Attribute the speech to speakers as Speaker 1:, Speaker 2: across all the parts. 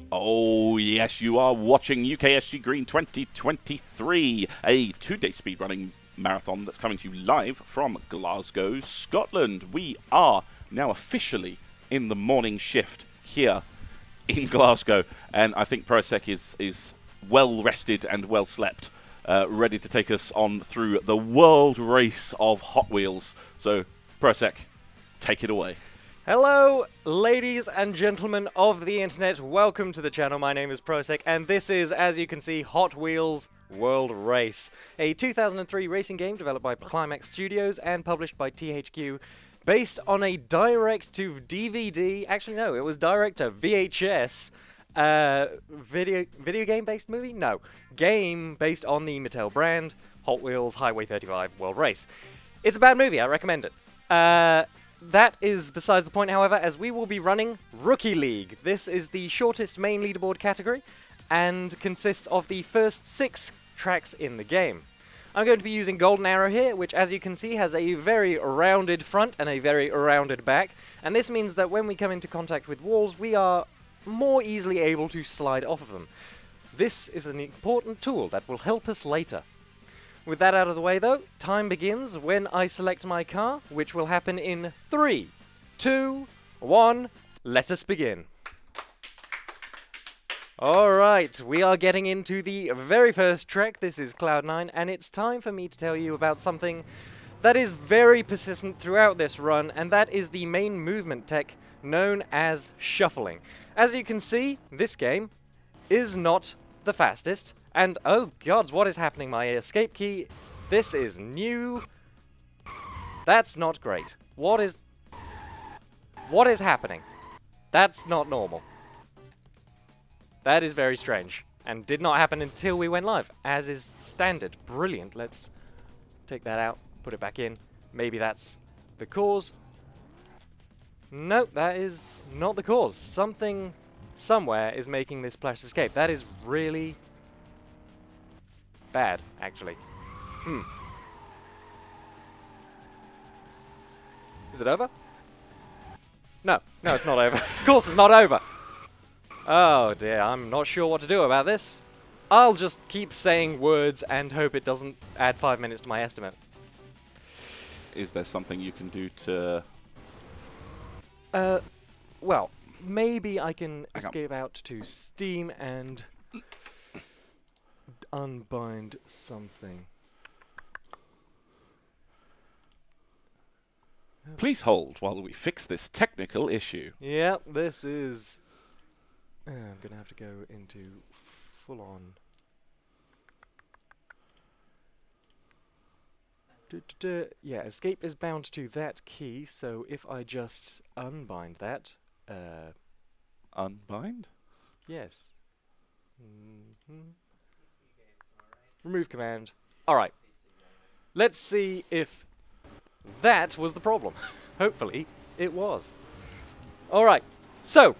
Speaker 1: Oh, yes, you are watching UKSG Green 2023, a two-day speedrunning marathon that's coming to you live from Glasgow, Scotland. We are now officially in the morning shift here in Glasgow, and I think Proasek is well rested and well slept, ready to take us on through the world race of Hot Wheels. So, Proasek, take it away.
Speaker 2: Hello, ladies and gentlemen of the internet. Welcome to the channel. My name is Proasek, and this is, as you can see, Hot Wheels World Race, a 2003 racing game developed by Climax Studios and published by THQ, based on a direct-to-DVD, actually no, it was direct-to-VHS, video game-based movie? No, game based on the Mattel brand, Hot Wheels Highway 35 World Race. It's a bad movie, I recommend it. That is besides the point, however, as we will be running Rookie League. This is the shortest main leaderboard category and consists of the first 6 tracks in the game. I'm going to be using Golden Arrow here, which as you can see has a very rounded front and a very rounded back, and this means that when we come into contact with walls, we are more easily able to slide off of them. This is an important tool that will help us later. With that out of the way though, time begins when I select my car, which will happen in 3, 2, 1, let us begin. Alright, we are getting into the very first track. This is Cloud9, and it's time for me to tell you about something that is very persistent throughout this run, and that is the main movement tech known as shuffling. As you can see, this game is not the fastest. And, oh gods, what is happening? My escape key, this is new. That's not great. What is happening? That's not normal. That is very strange, and did not happen until we went live, as is standard. Brilliant. Let's take that out, put it back in. Maybe that's the cause. Nope, that is not the cause. Something somewhere is making this Splash escape. That is really bad, actually. Is it over? No, it's not over. Of course it's not over. Oh dear, I'm not sure what to do about this. I'll just keep saying words and hope it doesn't add 5 minutes to my estimate.
Speaker 1: Is there something you can do to...
Speaker 2: well, maybe I can escape out to Steam and unbind something.
Speaker 1: Please hold while we fix this technical issue.
Speaker 2: Yep, this is... I'm gonna have to go into full-on... Yeah, escape is bound to that key, so if I just unbind that...
Speaker 1: Unbind?
Speaker 2: Yes. Remove command. Alright. Let's see if that was the problem. Hopefully, it was. Alright, so,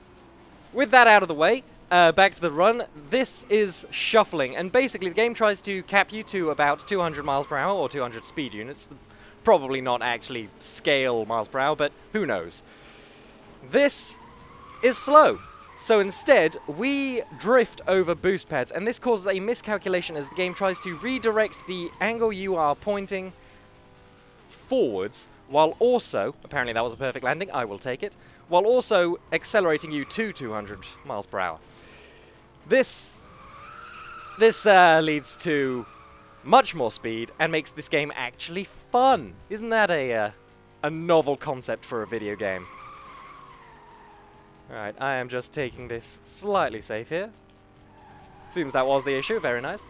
Speaker 2: with that out of the way, back to the run. This is shuffling, and basically the game tries to cap you to about 200 miles per hour, or 200 speed units. Probably not actually scale miles per hour, but who knows. This is slow. So instead, we drift over boost pads, and this causes a miscalculation as the game tries to redirect the angle you are pointing forwards, while also, apparently that was a perfect landing, I will take it, while also accelerating you to 200 miles per hour. This leads to much more speed and makes this game actually fun. Isn't that a novel concept for a video game? Alright, I am just taking this slightly safe here. Seems that was the issue, very nice.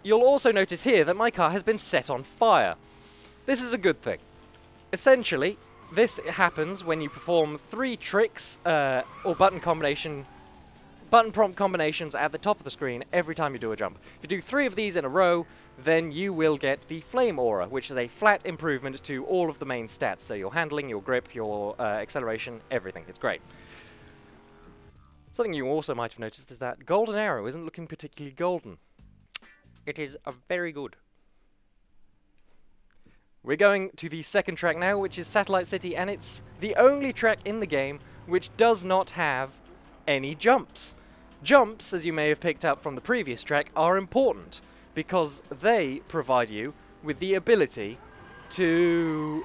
Speaker 2: You'll also notice here that my car has been set on fire. This is a good thing. Essentially, this happens when you perform 3 tricks, or button prompt combinations at the top of the screen every time you do a jump. If you do 3 of these in a row, then you will get the Flame Aura, which is a flat improvement to all of the main stats. So your handling, your grip, your acceleration, everything. It's great. Something you also might have noticed is that Golden Arrow isn't looking particularly golden. It is very good. We're going to the second track now, which is Satellite City, and it's the only track in the game which does not have any jumps. Jumps, as you may have picked up from the previous track, are important because they provide you with the ability to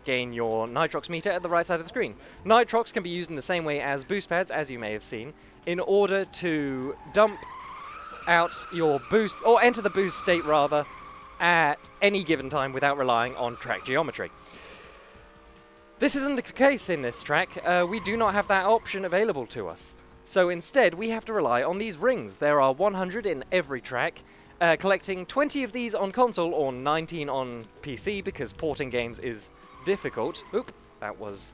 Speaker 2: gain your nitrox meter at the right side of the screen. Nitrox can be used in the same way as boost pads, as you may have seen, in order to dump out your boost, or enter the boost state rather, at any given time without relying on track geometry. This isn't the case in this track. We do not have that option available to us. So instead, we have to rely on these rings. There are 100 in every track, collecting 20 of these on console or 19 on PC because porting games is difficult. Oop, that was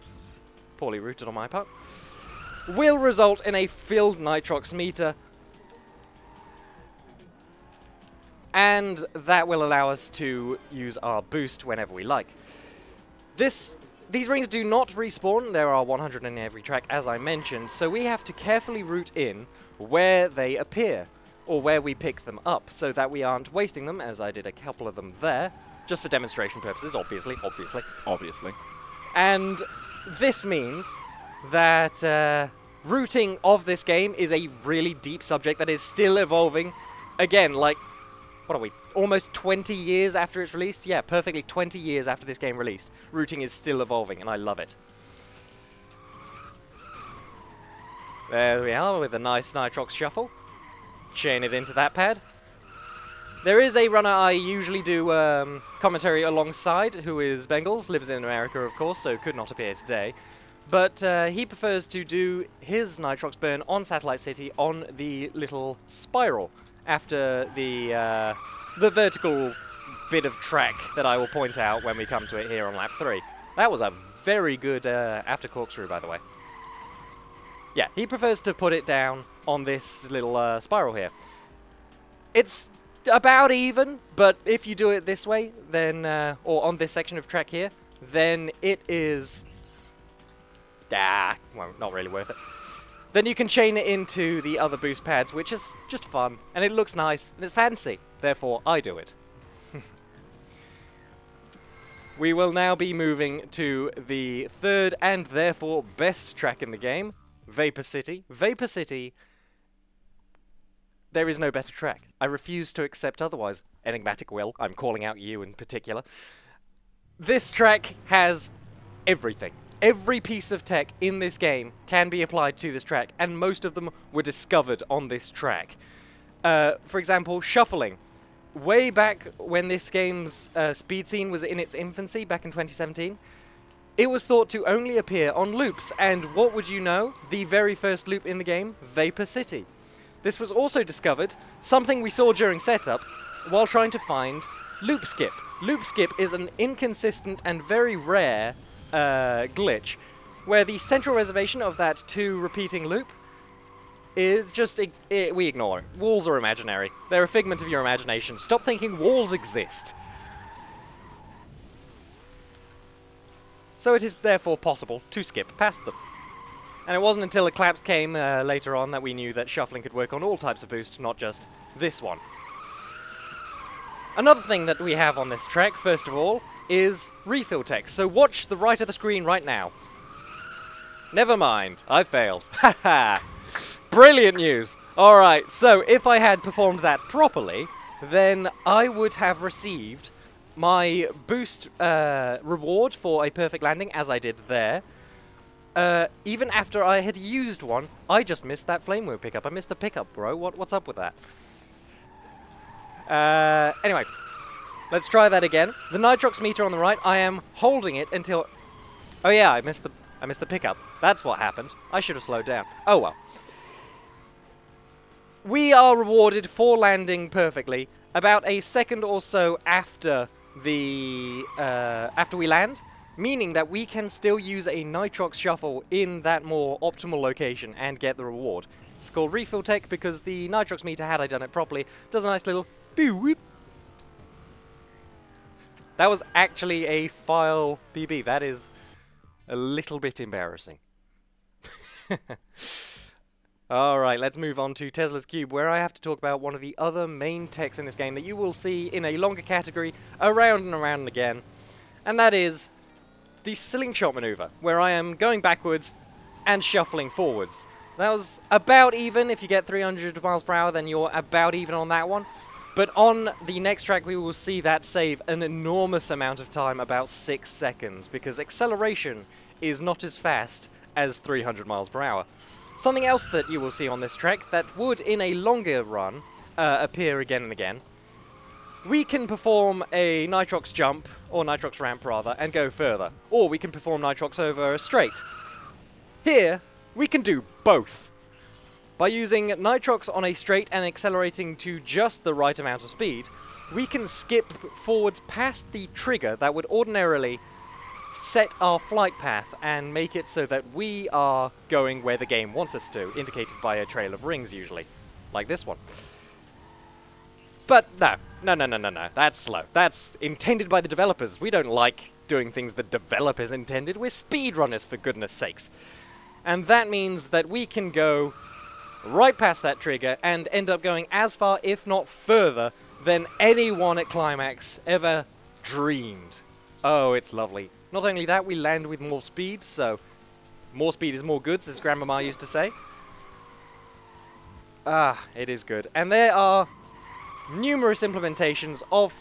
Speaker 2: poorly routed on my part. Will result in a filled nitrox meter, and that will allow us to use our boost whenever we like. These rings do not respawn. There are 100 in every track, as I mentioned, so we have to carefully route in where they appear, or where we pick them up, so that we aren't wasting them, as I did a couple of them there, just for demonstration purposes, obviously. And this means that routing of this game is a really deep subject that is still evolving. Again, like, what are we, almost 20 years after it's released? Yeah, perfectly 20 years after this game released. Routing is still evolving, and I love it. There we are, with a nice nitrox shuffle. Chain it into that pad. There is a runner I usually do commentary alongside, who is Bengals, lives in America, of course, so could not appear today. But he prefers to do his nitrox burn on Satellite City on the little spiral after the vertical bit of track that I will point out when we come to it here on lap 3. That was a very good after corkscrew, by the way. Yeah, he prefers to put it down on this little spiral here. It's about even, but if you do it this way, then, or on this section of track here, then it is, well, not really worth it. Then you can chain it into the other boost pads, which is just fun, and it looks nice, and it's fancy. Therefore, I do it. We will now be moving to the third and therefore best track in the game, Vapor City. Vapor City, there is no better track. I refuse to accept otherwise. Enigmatic Will, I'm calling out you in particular. This track has everything. Every piece of tech in this game can be applied to this track, and most of them were discovered on this track. For example, shuffling. Way back when this game's speed scene was in its infancy, back in 2017, it was thought to only appear on loops, and what would you know? The very first loop in the game, Vapor City. This was also discovered, something we saw during setup, while trying to find loop skip. Loop skip is an inconsistent and very rare glitch, where the central reservation of that 2 repeating loop is just, we ignore it. Walls are imaginary. They're a figment of your imagination. Stop thinking walls exist. So it is therefore possible to skip past them. And it wasn't until Eclipse came later on that we knew that shuffling could work on all types of boost, not just this one. Another thing that we have on this track, first of all, is refill text. So watch the right of the screen right now. Never mind, I failed. Haha! Brilliant news! Alright, so if I had performed that properly, then I would have received my boost reward for a perfect landing, as I did there. Even after I had used one, I just missed that flame wheel pickup. I missed the pickup, bro. What's up with that? Anyway, let's try that again. The nitrox meter on the right, I am holding it until... Oh yeah, I missed the pickup. That's what happened. I should have slowed down. Oh well. We are rewarded for landing perfectly about a second or so after after we land, meaning that we can still use a nitrox shuffle in that more optimal location and get the reward. It's called refill tech because the nitrox meter, had I done it properly, does a nice little boo-whoop. That was actually a file BB. That is a little bit embarrassing. Alright, let's move on to Tesla's Cube, where I have to talk about one of the other main techs in this game that you will see in a longer category around and again, and that is the slingshot maneuver, where I am going backwards and shuffling forwards. That was about even. If you get 300 miles per hour, then you're about even on that one. But on the next track, we will see that save an enormous amount of time, about 6 seconds, because acceleration is not as fast as 300 miles per hour. Something else that you will see on this track that would, in a longer run, appear again and again. We can perform a Nitrox jump, or Nitrox ramp rather, and go further. Or we can perform Nitrox over a straight. Here, we can do both. By using Nitrox on a straight and accelerating to just the right amount of speed, we can skip forwards past the trigger that would ordinarily set our flight path and make it so that we are going where the game wants us to, indicated by a trail of rings usually, like this one. But no, that's slow. That's intended by the developers. We don't like doing things the developers intended. We're speedrunners, for goodness sakes. And that means that we can go right past that trigger and end up going as far, if not further, than anyone at Climax ever dreamed. Oh, it's lovely. Not only that, we land with more speed, so more speed is more goods, as Grandmama used to say. Ah, it is good. And there are numerous implementations of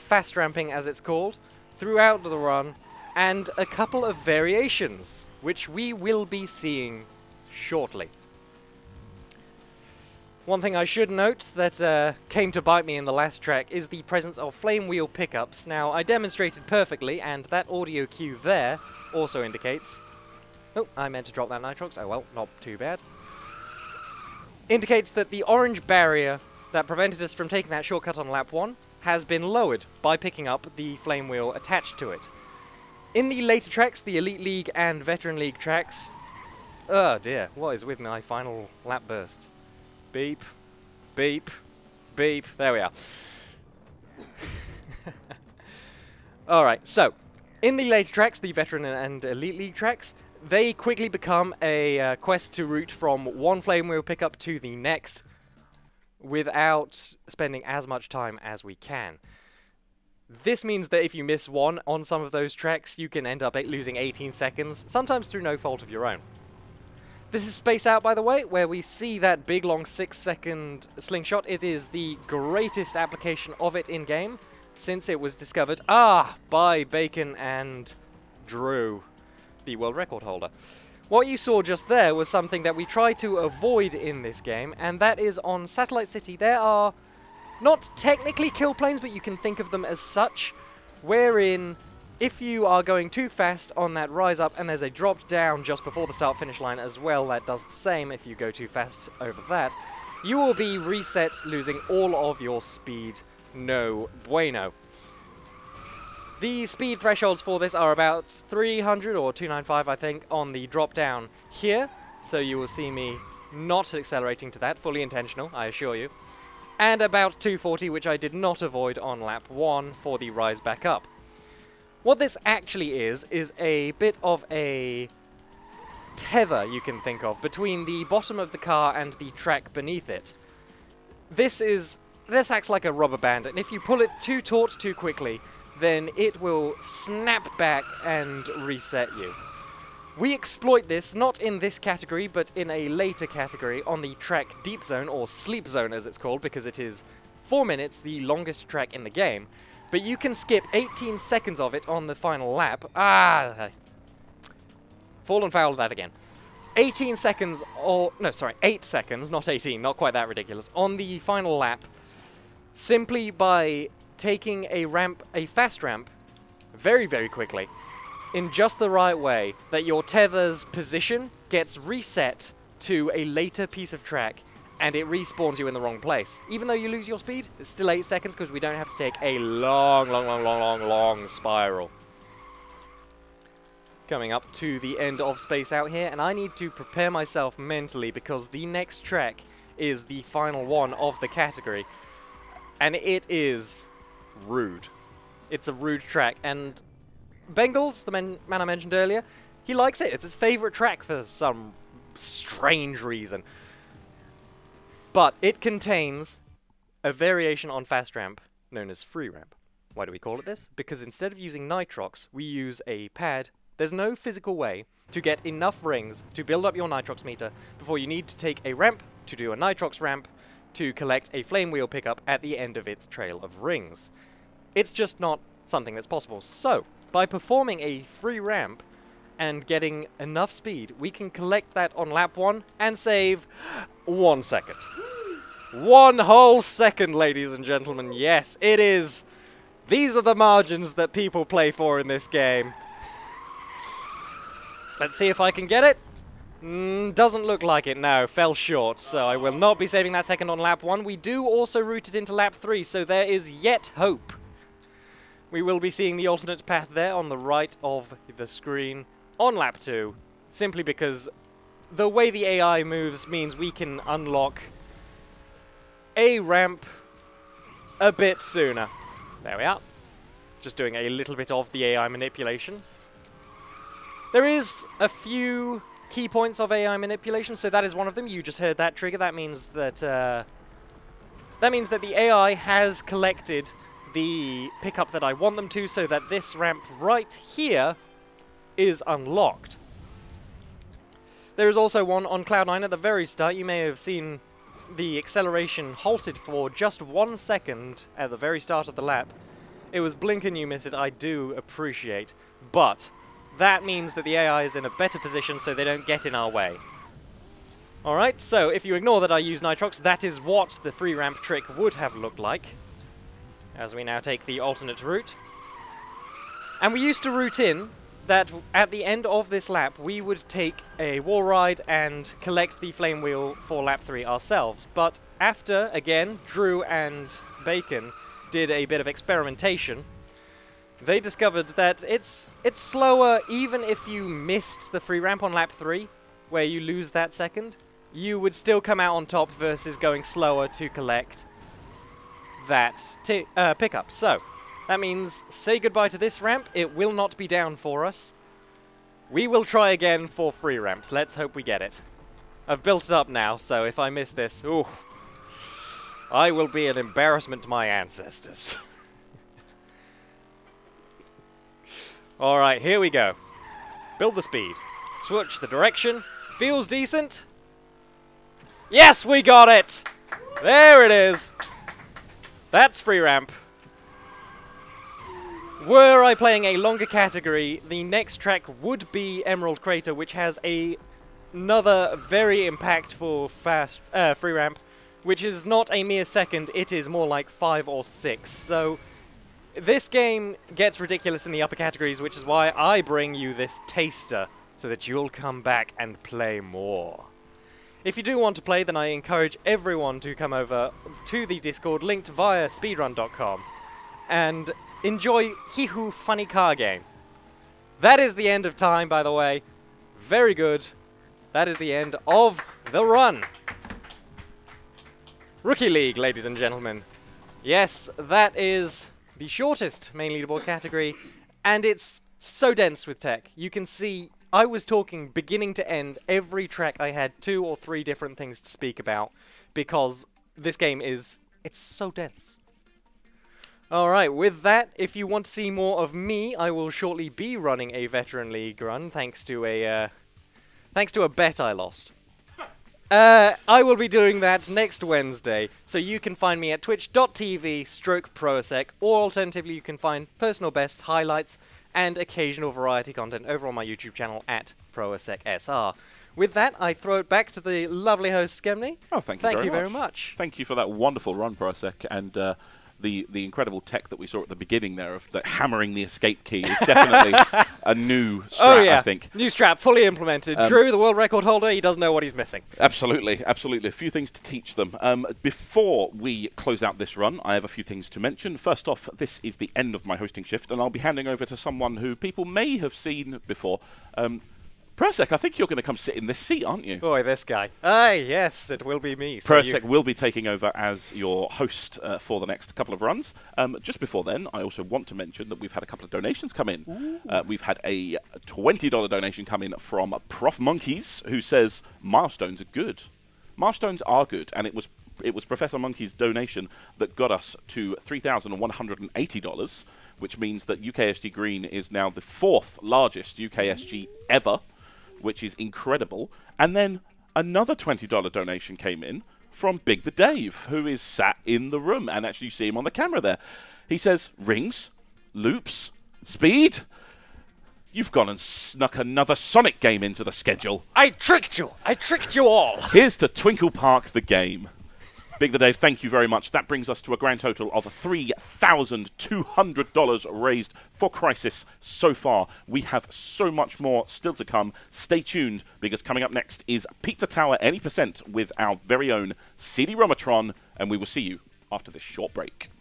Speaker 2: fast ramping, as it's called, throughout the run, and a couple of variations, which we will be seeing shortly. One thing I should note that came to bite me in the last track is the presence of flame wheel pickups. Now, I demonstrated perfectly, and that audio cue there also indicates... Oh, I meant to drop that Nitrox. Oh well, not too bad. Indicates that the orange barrier that prevented us from taking that shortcut on lap 1 has been lowered by picking up the flame wheel attached to it. In the later tracks, the Elite League and Veteran League tracks... Oh dear, what is with my final lap burst? Beep, beep, beep. There we are. Alright, so, in the later tracks, the Veteran and Elite League tracks, they quickly become a quest to route from one flame wheel pickup to the next without spending as much time as we can. This means that if you miss one on some of those tracks, you can end up losing 18 seconds, sometimes through no fault of your own. This is Space Out, by the way, where we see that big, long 6-second slingshot. It is the greatest application of it in-game since it was discovered, by Bacon and Drew, the world record holder. What you saw just there was something that we try to avoid in this game, and that is on Satellite City. There are not technically kill planes, but you can think of them as such, wherein if you are going too fast on that rise up and there's a drop down just before the start finish line as well, that does the same if you go too fast over that, you will be reset, losing all of your speed. No bueno. The speed thresholds for this are about 300 or 295, I think, on the drop down here, so you will see me not accelerating to that, fully intentional, I assure you, and about 240, which I did not avoid on lap 1 for the rise back up. What this actually is a bit of a tether, you can think of, between the bottom of the car and the track beneath it. This acts like a rubber band, and if you pull it too taut too quickly, then it will snap back and reset you. We exploit this, not in this category, but in a later category on the track Deep Zone, or Sleep Zone as it's called, because it is 4 minutes, the longest track in the game. But you can skip 18 seconds of it on the final lap. Fallen foul of that again. 18 seconds, or... No, sorry, 8 seconds, not 18, not quite that ridiculous, on the final lap, simply by taking a fast ramp, very, very quickly, in just the right way, that your tether's position gets reset to a later piece of track, and it respawns you in the wrong place. Even though you lose your speed, it's still 8 seconds because we don't have to take a long spiral. Coming up to the end of Space Out here, and I need to prepare myself mentally because the next track is the final one of the category, and it is rude. It's a rude track, and Bengals, the man I mentioned earlier, he likes it. It's his favorite track for some strange reason. But it contains a variation on fast ramp known as free ramp. Why do we call it this? Because instead of using Nitrox, we use a pad There's no physical way to get enough rings to build up your nitrox meter before you need to take a ramp to do a nitrox ramp to collect a flame wheel pickup at the end of its trail of rings. It's just not something that's possible. So, by performing a free ramp and getting enough speed, we can collect that on lap 1 and save 1 second. 1 whole second, ladies and gentlemen. Yes, it is. These are the margins that people play for in this game. Let's see if I can get it. Doesn't look like it, no. Fell short, so I will not be saving that second on lap 1. We do also route it into lap 3, so there is yet hope. We will be seeing the alternate path there on the right of the screen on lap 2, simply because the way the AI moves means we can unlock a ramp a bit sooner. There we are. Just doing a little bit of the AI manipulation. There is a few key points of AI manipulation, so that is one of them. You just heard that trigger. That means that the AI has collected the pickup that I want them to, so that this ramp right here is unlocked. There is also one on Cloud 9 at the very start. You may have seen the acceleration halted for just 1 second at the very start of the lap. It was blink and you miss it, I do appreciate, but that means that the AI is in a better position so they don't get in our way. Alright, so if you ignore that I use nitrox, that is what the free ramp trick would have looked like, as we now take the alternate route. And we used to route in that at the end of this lap we would take a wall ride and collect the flame wheel for lap 3 ourselves, but after, again, Drew and Bacon did a bit of experimentation, they discovered that it's slower even if you missed the free ramp on lap 3, where you lose that second. You would still come out on top versus going slower to collect that pickup. So, that means say goodbye to this ramp. It will not be down for us. We will try again for free ramps. Let's hope we get it. I've built it up now, so if I miss this, ooh, I will be an embarrassment to my ancestors. Alright, here we go. Build the speed. Switch the direction. Feels decent. Yes, we got it! There it is. That's free ramp. Were I playing a longer category, the next track would be Emerald Crater, which has another very impactful fast free ramp, which is not a mere second, it is more like 5 or 6. So this game gets ridiculous in the upper categories, which is why I bring you this taster, so that you'll come back and play more. If you do want to play, then I encourage everyone to come over to the Discord, linked via speedrun.com, and enjoy Hihu Funny Car Game. That is the end of time, by the way. Very good. That is the end of the run. Rookie League, ladies and gentlemen. Yes, that is the shortest main leaderboard category, and it's so dense with tech. You can see I was talking beginning to end. Every track I had 2 or 3 different things to speak about, because this game it's so dense. Alright, with that, if you want to see more of me, I will shortly be running a Veteran League run, thanks to a bet I lost. I will be doing that next Wednesday, so you can find me at twitch.tv/Proasek, or alternatively you can find personal best, highlights, and occasional variety content over on my YouTube channel at ProAsekSR. With that, I throw it back to the lovely host, Skemny.
Speaker 1: Oh, thank you very much. Thank you for that wonderful run, Proasek, and the incredible tech that we saw at the beginning there of hammering the escape key is definitely a new strat, I think.
Speaker 2: New strat, fully implemented. Drew, the world record holder, he doesn't know what he's missing.
Speaker 1: Absolutely, absolutely. A few things to teach them. Before we close out this run, I have a few things to mention. First off, this is the end of my hosting shift, and I'll be handing over to someone who people may have seen before. Proasek, I think you're going to come sit in this seat, aren't you?
Speaker 2: Boy, this guy. Aye, yes, it will be me. So
Speaker 1: Proasek will be taking over as your host for the next couple of runs. Just before then, I also want to mention that we've had a couple of donations come in. We've had a $20 donation come in from Prof Monkeys, who says, milestones are good. Milestones are good, and it was it was Professor Monkey's donation that got us to $3,180, which means that UKSG Green is now the 4th largest UKSG ever, which is incredible. And then another $20 donation came in from Big the Dave, who is sat in the room, and actually you see him on the camera there. He says, rings, loops, speed. You've gone and snuck another Sonic game into the schedule.
Speaker 2: I tricked you! I tricked you all!
Speaker 1: Here's to Twinkle Park the game. Big the Dave, thank you very much. That brings us to a grand total of $3,200 raised for Crisis so far. We have so much more still to come. Stay tuned, because coming up next is Pizza Tower Any% with our very own CD-Romatron, and we will see you after this short break.